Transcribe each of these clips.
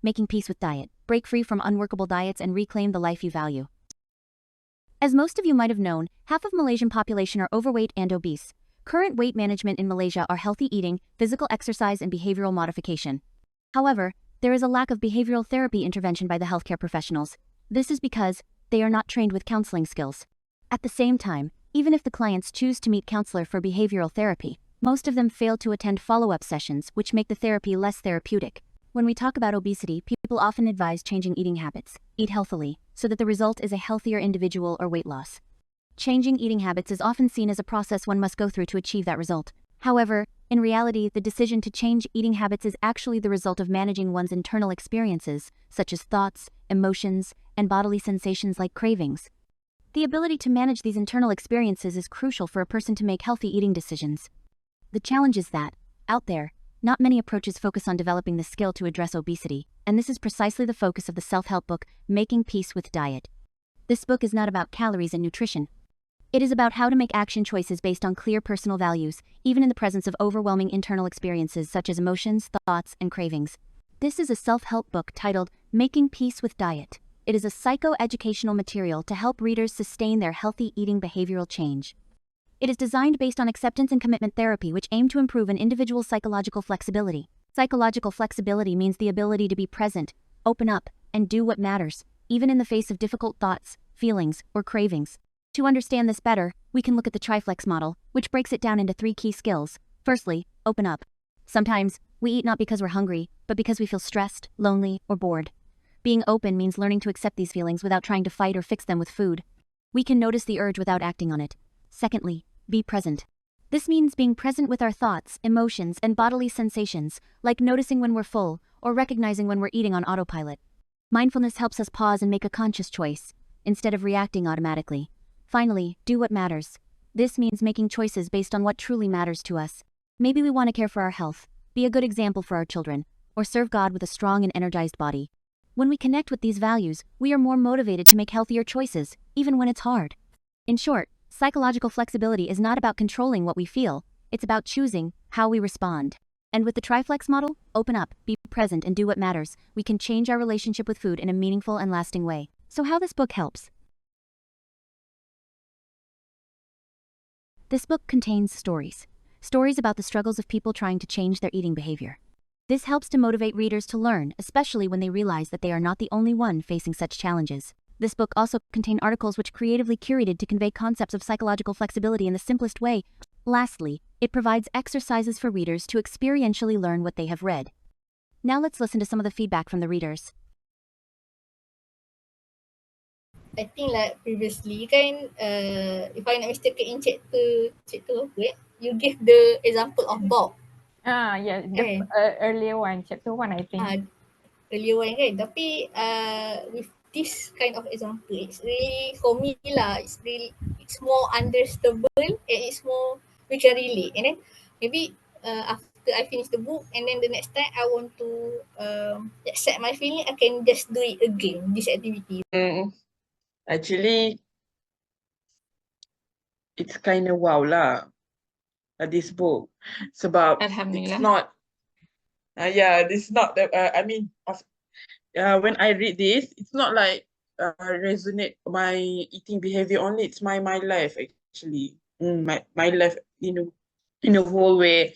Making Peace with Diet. Break free from unworkable diets and reclaim the life you value. As most of you might have known, half of Malaysian population are overweight and obese. Current weight management in Malaysia are healthy eating, physical exercise and behavioral modification. However, there is a lack of behavioral therapy intervention by the healthcare professionals. This is because they are not trained with counseling skills. At the same time, even if the clients choose to meet counselor for behavioral therapy, most of them fail to attend follow-up sessions, which make the therapy less therapeutic. When we talk about obesity, people often advise changing eating habits. Eat healthily, so that the result is a healthier individual or weight loss. Changing eating habits is often seen as a process one must go through to achieve that result. However, in reality, the decision to change eating habits is actually the result of managing one's internal experiences, such as thoughts, emotions, and bodily sensations like cravings. The ability to manage these internal experiences is crucial for a person to make healthy eating decisions. The challenge is that, out there, not many approaches focus on developing the skill to address obesity, and this is precisely the focus of the self-help book, Making Peace with Diet. This book is not about calories and nutrition. It is about how to make action choices based on clear personal values, even in the presence of overwhelming internal experiences such as emotions, thoughts, and cravings. This is a self-help book titled, Making Peace with Diet. It is a psycho-educational material to help readers sustain their healthy eating behavioral change. It is designed based on acceptance and commitment therapy, which aim to improve an individual's psychological flexibility. Psychological flexibility means the ability to be present, open up, and do what matters, even in the face of difficult thoughts, feelings, or cravings. To understand this better, we can look at the Triflex model, which breaks it down into 3 key skills. Firstly, open up. Sometimes, we eat not because we're hungry, but because we feel stressed, lonely, or bored. Being open means learning to accept these feelings without trying to fight or fix them with food. We can notice the urge without acting on it. Secondly, be present. This means being present with our thoughts, emotions, and bodily sensations, like noticing when we're full, or recognizing when we're eating on autopilot. Mindfulness helps us pause and make a conscious choice, instead of reacting automatically. Finally, do what matters. This means making choices based on what truly matters to us. Maybe we want to care for our health, be a good example for our children, or serve God with a strong and energized body. When we connect with these values, we are more motivated to make healthier choices, even when it's hard. In short, psychological flexibility is not about controlling what we feel, it's about choosing how we respond. And with the Triflex model, open up, be present, and do what matters, we can change our relationship with food in a meaningful and lasting way. So how this book helps? This book contains stories. Stories about the struggles of people trying to change their eating behavior. This helps to motivate readers to learn, especially when they realize that they are not the only one facing such challenges. This book also contains articles which creatively curated to convey concepts of psychological flexibility in the simplest way. Lastly, it provides exercises for readers to experientially learn what they have read. Now let's listen to some of the feedback from the readers. I think like previously kan, if I not mistaken in chapter apa you give the example of Bob. Yeah, the earlier one, chapter 1, I think. Earlier one kan, tapi with this kind of example, it's really, for me lah, it's more understandable and it's more, we can relate. And then maybe after I finish the book and then the next time I want to accept my feeling, I can just do it again, this activity. Actually, it's kind of wow lah, this book. Sebab it's not, this is not, I mean, when I read this, it's not like resonate my eating behavior only, it's my life actually. My life in a whole way.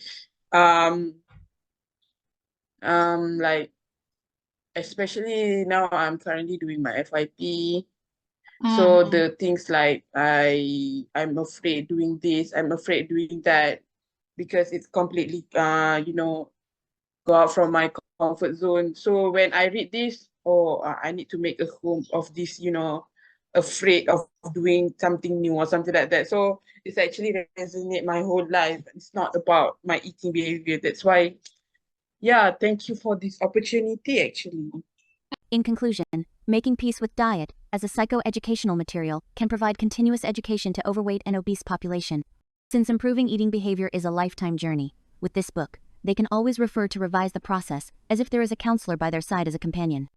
Like, especially now I'm currently doing my FYP. So the things like I'm afraid doing this, I'm afraid doing that, because it's completely go out from my comfort zone. So when I read this, I need to make a home of this, afraid of doing something new or something like that. So it's actually resonate my whole life. It's not about my eating behavior. That's why, yeah, thank you for this opportunity actually. In conclusion, Making Peace with Diet, as a psycho-educational material, can provide continuous education to overweight and obese population. Since improving eating behavior is a lifetime journey, with this book, they can always refer to revise the process, as if there is a counselor by their side as a companion.